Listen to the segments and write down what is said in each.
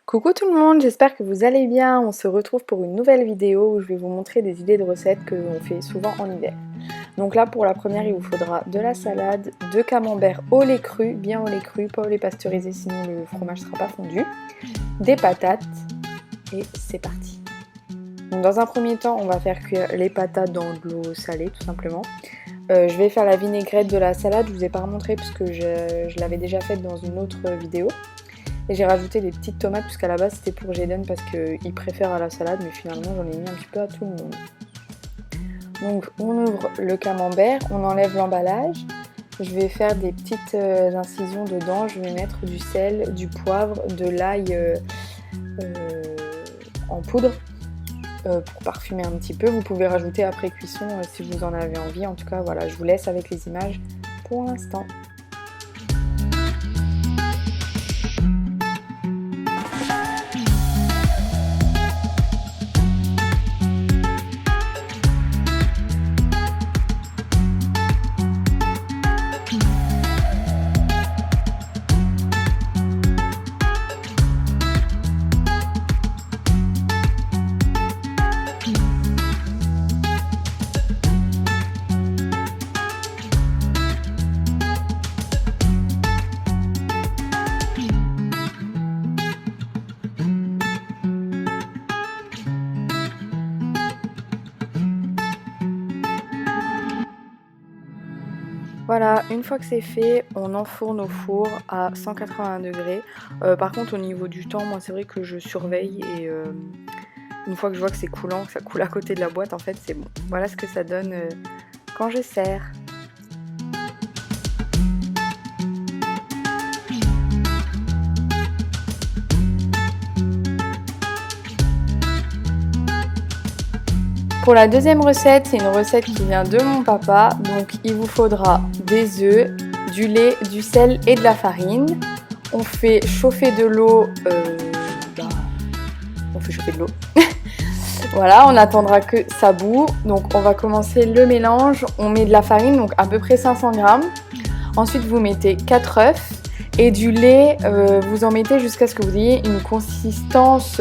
Coucou tout le monde, j'espère que vous allez bien. On se retrouve pour une nouvelle vidéo où je vais vous montrer des idées de recettes que l'on fait souvent en hiver. Donc là pour la première il vous faudra de la salade, de camembert au lait cru, bien au lait cru, pas au lait pasteurisé sinon le fromage ne sera pas fondu, des patates et c'est parti. Donc dans un premier temps on va faire cuire les patates dans de l'eau salée tout simplement. Je vais faire la vinaigrette de la salade, je vous ai pas remontré parce que je l'avais déjà faite dans une autre vidéo. Et j'ai rajouté des petites tomates puisqu'à la base c'était pour Jayden parce qu'il préfère à la salade, mais finalement j'en ai mis un petit peu à tout le monde. Donc on ouvre le camembert, on enlève l'emballage. Je vais faire des petites incisions dedans, je vais mettre du sel, du poivre, de l'ail en poudre pour parfumer un petit peu. Vous pouvez rajouter après cuisson si vous en avez envie. En tout cas voilà, je vous laisse avec les images pour l'instant. Voilà, une fois que c'est fait, on enfourne au four à 180 degrés. Par contre, au niveau du temps, moi c'est vrai que je surveille et une fois que je vois que c'est coulant, que ça coule à côté de la boîte, en fait c'est bon. Voilà ce que ça donne quand je sers. Pour la deuxième recette, c'est une recette qui vient de mon papa, donc il vous faudra des œufs, du lait, du sel et de la farine. On fait chauffer de l'eau, Voilà, on attendra que ça bout. Donc on va commencer le mélange, on met de la farine, donc à peu près 500 grammes. Ensuite vous mettez 4 œufs et du lait, vous en mettez jusqu'à ce que vous ayez une consistance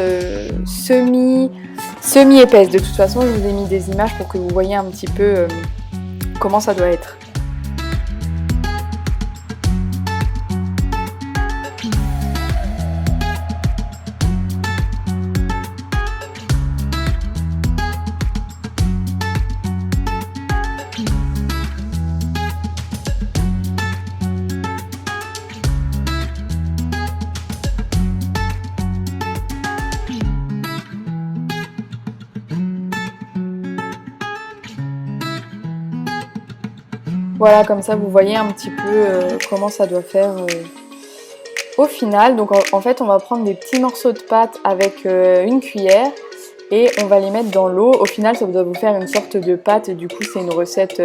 semi-épaisse. De toute façon, je vous ai mis des images pour que vous voyez un petit peu comment ça doit être. Voilà, comme ça vous voyez un petit peu comment ça doit faire au final. Donc en fait on va prendre des petits morceaux de pâte avec une cuillère et on va les mettre dans l'eau. Au final ça doit vous faire une sorte de pâte et du coup c'est une recette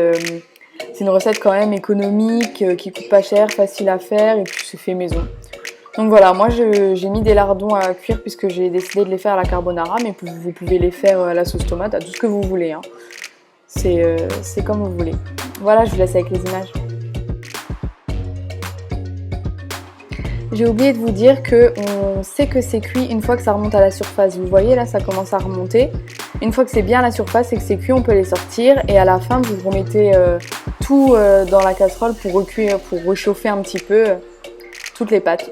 quand même économique, qui coûte pas cher, facile à faire et puis c'est fait maison. Donc voilà, moi j'ai mis des lardons à cuire puisque j'ai décidé de les faire à la carbonara, mais vous pouvez les faire à la sauce tomate, à tout ce que vous voulez, hein. C'est comme vous voulez. Voilà, je vous laisse avec les images. J'ai oublié de vous dire qu'on sait que c'est cuit une fois que ça remonte à la surface. Vous voyez là, ça commence à remonter. Une fois que c'est bien à la surface et que c'est cuit, on peut les sortir. Et à la fin, vous remettez tout dans la casserole pour recuire, pour réchauffer un petit peu toutes les pâtes.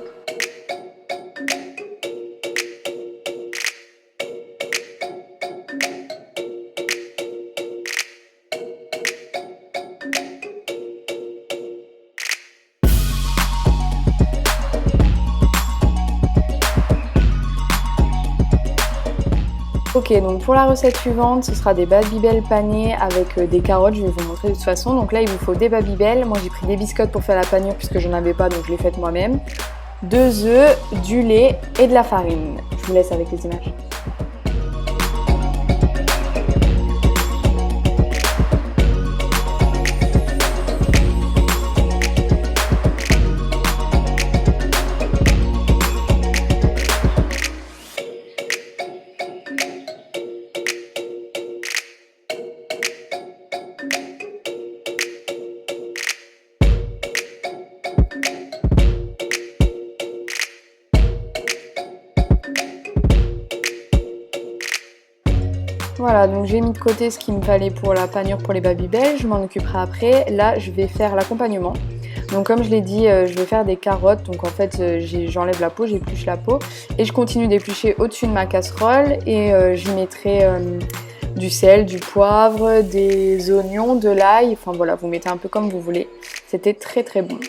Ok, donc pour la recette suivante, ce sera des babybel panés avec des carottes, je vais vous montrer de toute façon. Donc là, il vous faut des babybel. Moi, j'ai pris des biscottes pour faire la panure puisque je n'en avais pas, donc je l'ai faite moi-même. 2 œufs, du lait et de la farine. Je vous laisse avec les images. Voilà, donc j'ai mis de côté ce qu'il me fallait pour la panure pour les Babybel, je m'en occuperai après. Là, je vais faire l'accompagnement. Donc comme je l'ai dit, je vais faire des carottes. Donc en fait, j'enlève la peau, j'épluche la peau. Et je continue d'éplucher au-dessus de ma casserole. Et j'y mettrai du sel, du poivre, des oignons, de l'ail. Enfin voilà, vous mettez un peu comme vous voulez. C'était très très bon.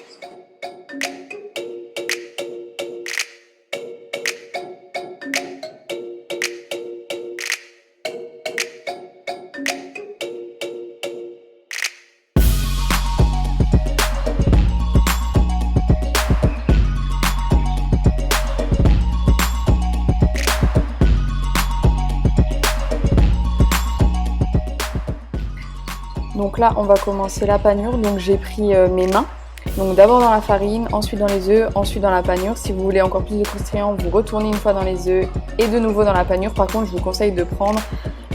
Donc là, on va commencer la panure. Donc j'ai pris mes mains. Donc d'abord dans la farine, ensuite dans les œufs, ensuite dans la panure. Si vous voulez encore plus de croustillant, vous retournez une fois dans les œufs et de nouveau dans la panure. Par contre, je vous conseille de prendre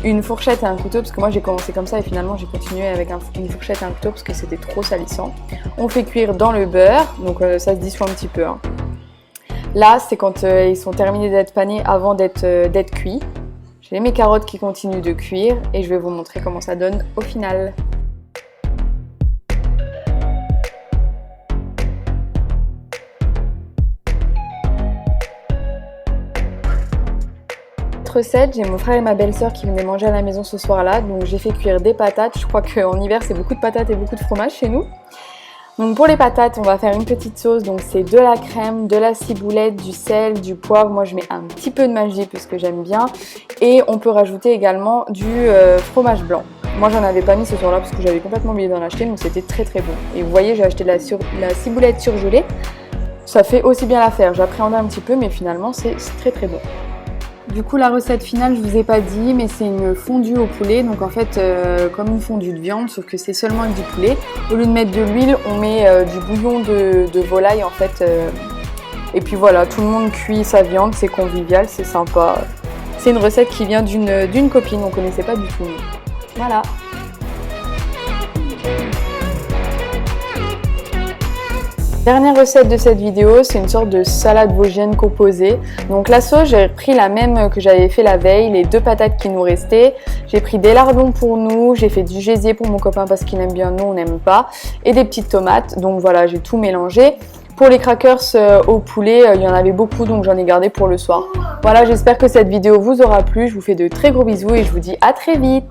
une fourchette et un couteau parce que moi j'ai commencé comme ça et finalement j'ai continué avec une fourchette et un couteau parce que c'était trop salissant. On fait cuire dans le beurre, donc ça se dissout un petit peu. Hein. Là, c'est quand ils sont terminés d'être panés avant d'être cuits. J'ai mes carottes qui continuent de cuire et je vais vous montrer comment ça donne au final. Recette, j'ai mon frère et ma belle-sœur qui venaient manger à la maison ce soir-là, donc j'ai fait cuire des patates. Je crois qu'en hiver c'est beaucoup de patates et beaucoup de fromage chez nous. Donc pour les patates, on va faire une petite sauce, donc c'est de la crème, de la ciboulette, du sel, du poivre. Moi je mets un petit peu de magie parce que j'aime bien, et on peut rajouter également du fromage blanc. Moi j'en avais pas mis ce soir-là parce que j'avais complètement oublié d'en acheter, donc c'était très très bon. Et vous voyez, j'ai acheté la ciboulette surgelée, ça fait aussi bien l'affaire. J'appréhendais un petit peu, mais finalement c'est très très bon. Du coup, la recette finale, je vous ai pas dit, mais c'est une fondue au poulet. Donc en fait, comme une fondue de viande, sauf que c'est seulement avec du poulet. Au lieu de mettre de l'huile, on met du bouillon de volaille en fait. Et puis voilà, tout le monde cuit sa viande, c'est convivial, c'est sympa. C'est une recette qui vient d'une copine, on connaissait pas du tout. Voilà. Dernière recette de cette vidéo, c'est une sorte de salade vosgienne composée. Donc la sauce, j'ai pris la même que j'avais fait la veille, les 2 patates qui nous restaient. J'ai pris des lardons pour nous, j'ai fait du gésier pour mon copain parce qu'il aime bien, nous on n'aime pas. Et des petites tomates, donc voilà, j'ai tout mélangé. Pour les crackers au poulet, il y en avait beaucoup, donc j'en ai gardé pour le soir. Voilà, j'espère que cette vidéo vous aura plu. Je vous fais de très gros bisous et je vous dis à très vite.